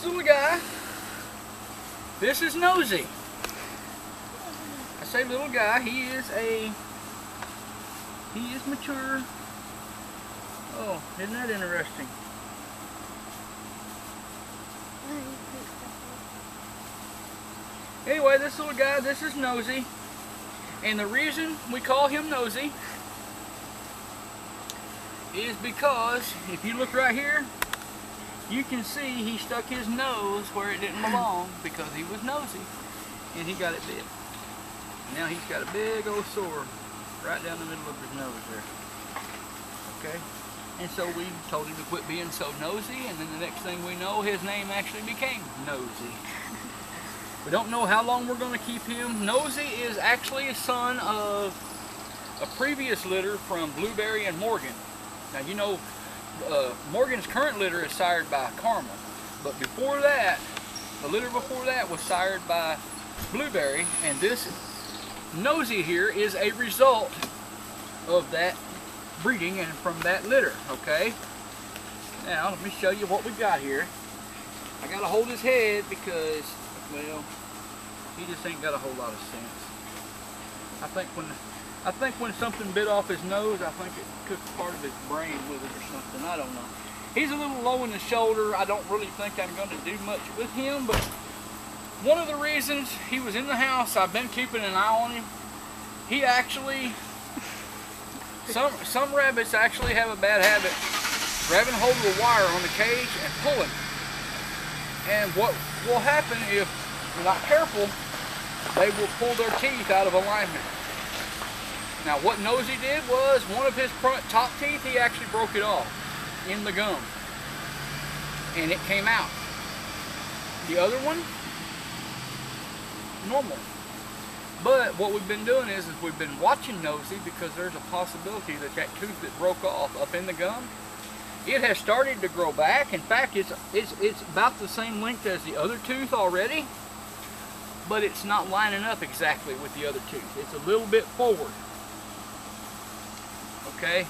this little guy, this is Nosey. I say little guy, he is mature. Oh, isn't that interesting? Anyway, this little guy, this is Nosey. And the reason we call him Nosey is because if you look right here, you can see he stuck his nose where it didn't belong because he was nosy and he got it bit. Now he's got a big old sore right down the middle of his nose there. Okay? And so we told him to quit being so nosy, and then the next thing we know, his name actually became Nosey. We don't know how long we're going to keep him. Nosey is actually a son of a previous litter from Blueberry and Morgan. Now you know, Morgan's current litter is sired by Caramel, but before that, the litter before that was sired by Blueberry, and this Nosey here is a result of that breeding and from that litter. Okay, now let me show you what we got here. I gotta hold his head because, well, he just ain't got a whole lot of sense. I think when something bit off his nose, I think it took part of his brain with it or something. I don't know. He's a little low in the shoulder. I don't really think I'm going to do much with him, but one of the reasons he was in the house, I've been keeping an eye on him. He actually, some rabbits actually have a bad habit grabbing hold of the wire on the cage and pulling. And what will happen if you're not careful, they will pull their teeth out of alignment. Now what Nosey did was, one of his front top teeth, he actually broke it off in the gum. And it came out. The other one, normal. But what we've been doing is we've been watching Nosey, because there's a possibility that that tooth that broke off up in the gum, it has started to grow back. In fact, it's about the same length as the other tooth already, but it's not lining up exactly with the other tooth. It's a little bit forward. Okay,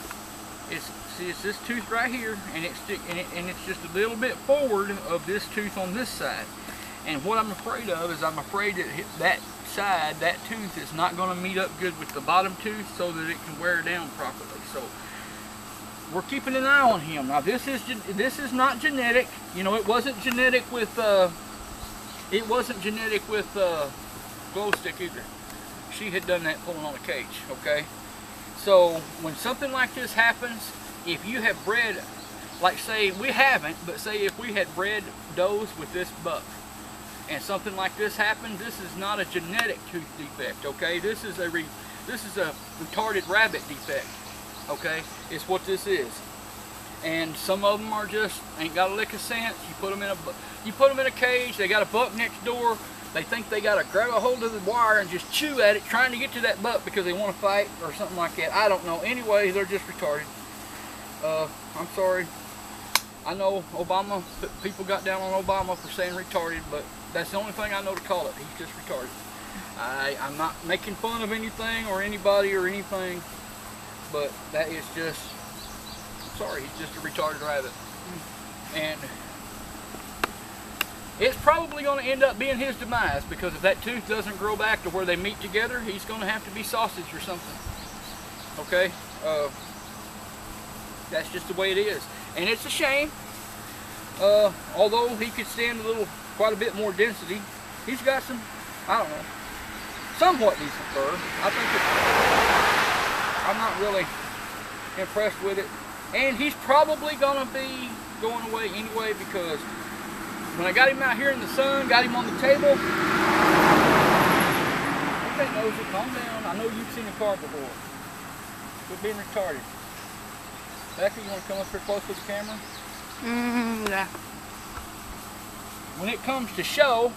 it's this tooth right here, and it's just a little bit forward of this tooth on this side. And what I'm afraid of is I'm afraid that that side, that tooth, is not going to meet up good with the bottom tooth so that it can wear down properly. So we're keeping an eye on him. Now this is not genetic. You know, it wasn't genetic with glow stick either. She had done that pulling on the cage. Okay. So when something like this happens, if you have bred, like say we haven't, but say if we had bred does with this buck, and something like this happened, this is not a genetic tooth defect. Okay, this is a retarded rabbit defect. Okay, it's what this is. And some of them are just ain't got a lick of sense. You put them in a cage. They got a buck next door. They think they got to grab a hold of the wire and just chew at it, trying to get to that buck because they want to fight or something like that. I don't know. Anyway, they're just retarded. I'm sorry. I know Obama, people got down on Obama for saying retarded, but that's the only thing I know to call it. He's just retarded. I'm not making fun of anything or anybody or anything, but that is just, sorry, he's just a retarded rabbit. And it's probably going to end up being his demise, because if that tooth doesn't grow back to where they meet together, he's going to have to be sausage or something. Okay? That's just the way it is. And it's a shame. Although he could stand quite a bit more density, he's got some, I don't know, somewhat decent fur. I think I'm not really impressed with it. And he's probably going to be going away anyway, because when I got him out here in the sun, got him on the table. Okay, Nosey, calm down. I know you've seen a car before. Quit being retarded. Becky, you want to come up here close to the camera? Yeah. When it comes to show,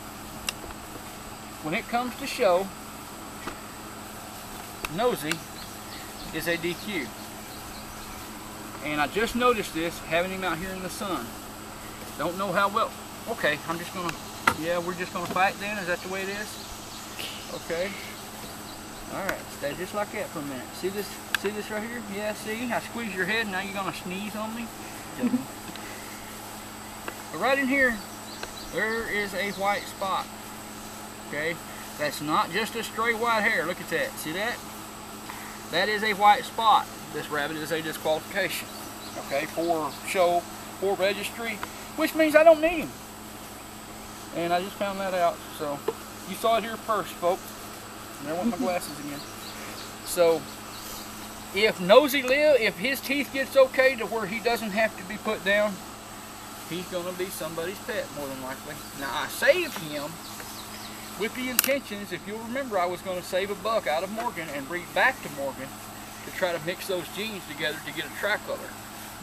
Nosey is a DQ. And I just noticed this, having him out here in the sun. Don't know how well. Okay, I'm just gonna, yeah, we're just gonna fight then? Is that the way it is? Okay. Alright, stay just like that for a minute. See this right here? Yeah, see? I squeeze your head, now you're gonna sneeze on me? But right in here, there is a white spot. Okay, that's not just a straight white hair. Look at that. See that? That is a white spot. This rabbit is a disqualification. Okay, for show, for registry, which means I don't need him. And I just found that out. So you saw it here first, folks. And there went my glasses again. So if Nosey live, if his teeth gets okay to where he doesn't have to be put down, he's gonna be somebody's pet more than likely. Now I saved him with the intentions, if you'll remember, I was going to save a buck out of Morgan and breed back to Morgan to try to mix those genes together to get a tricolor.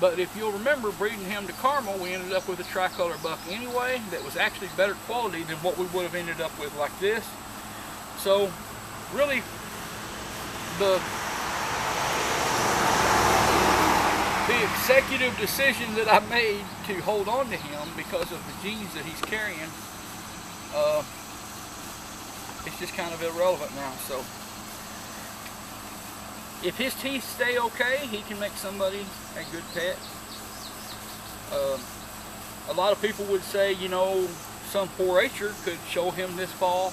But if you'll remember, breeding him to Carmel, we ended up with a tricolor buck anyway that was actually better quality than what we would have ended up with like this. So really the executive decision that I made to hold on to him because of the genes that he's carrying, it's just kind of irrelevant now. So if his teeth stay okay, he can make somebody a good pet. A lot of people would say, you know, some 4-H'er could show him this fall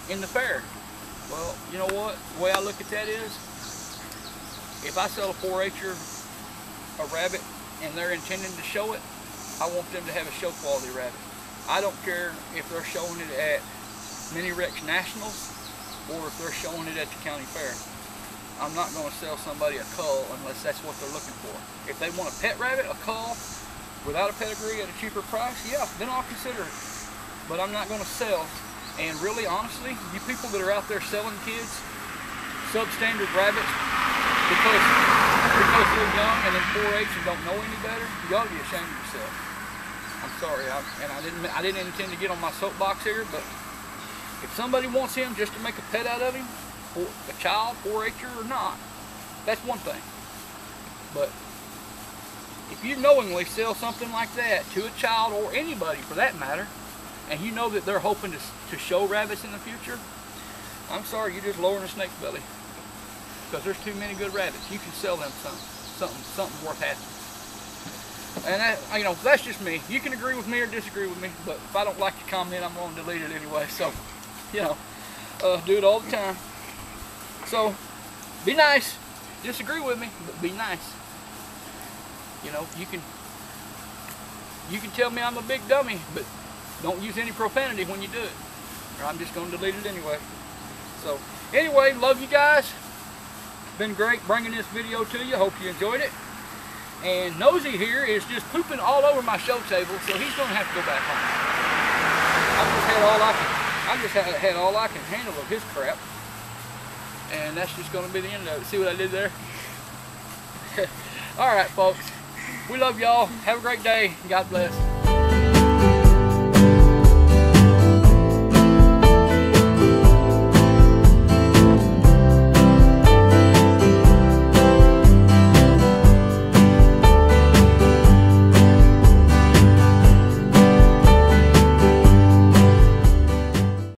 in the fair. Well, you know what? The way I look at that is, if I sell a 4-H'er a rabbit and they're intending to show it, I want them to have a show quality rabbit. I don't care if they're showing it at Mini Rex Nationals or if they're showing it at the county fair. I'm not going to sell somebody a cull unless that's what they're looking for. If they want a pet rabbit, a cull, without a pedigree at a cheaper price, yeah, then I'll consider it. But I'm not going to sell. And really, honestly, you people that are out there selling kids substandard rabbits because they're young and in 4-H and don't know any better, you ought to be ashamed of yourself. I'm sorry, I didn't intend to get on my soapbox here, but if somebody wants him just to make a pet out of him, for a child, 4-H'er or not, that's one thing. But if you knowingly sell something like that to a child or anybody for that matter, and you know that they're hoping to show rabbits in the future, I'm sorry, you're just lowering a snake's belly. Because there's too many good rabbits. You can sell them something worth having. And that, you know, that's just me. You can agree with me or disagree with me, but if I don't like your comment, I'm going to delete it anyway. So, you know, do it all the time. So, be nice. Disagree with me, but be nice. You know, you can tell me I'm a big dummy, but don't use any profanity when you do it, or I'm just going to delete it anyway. So, anyway, love you guys. Been great bringing this video to you. Hope you enjoyed it. And Nosey here is just pooping all over my show table, so he's going to have to go back home. I just had all I can handle of his crap. And that's just going to be the end of it. See what I did there? Alright, folks. We love y'all. Have a great day. God bless.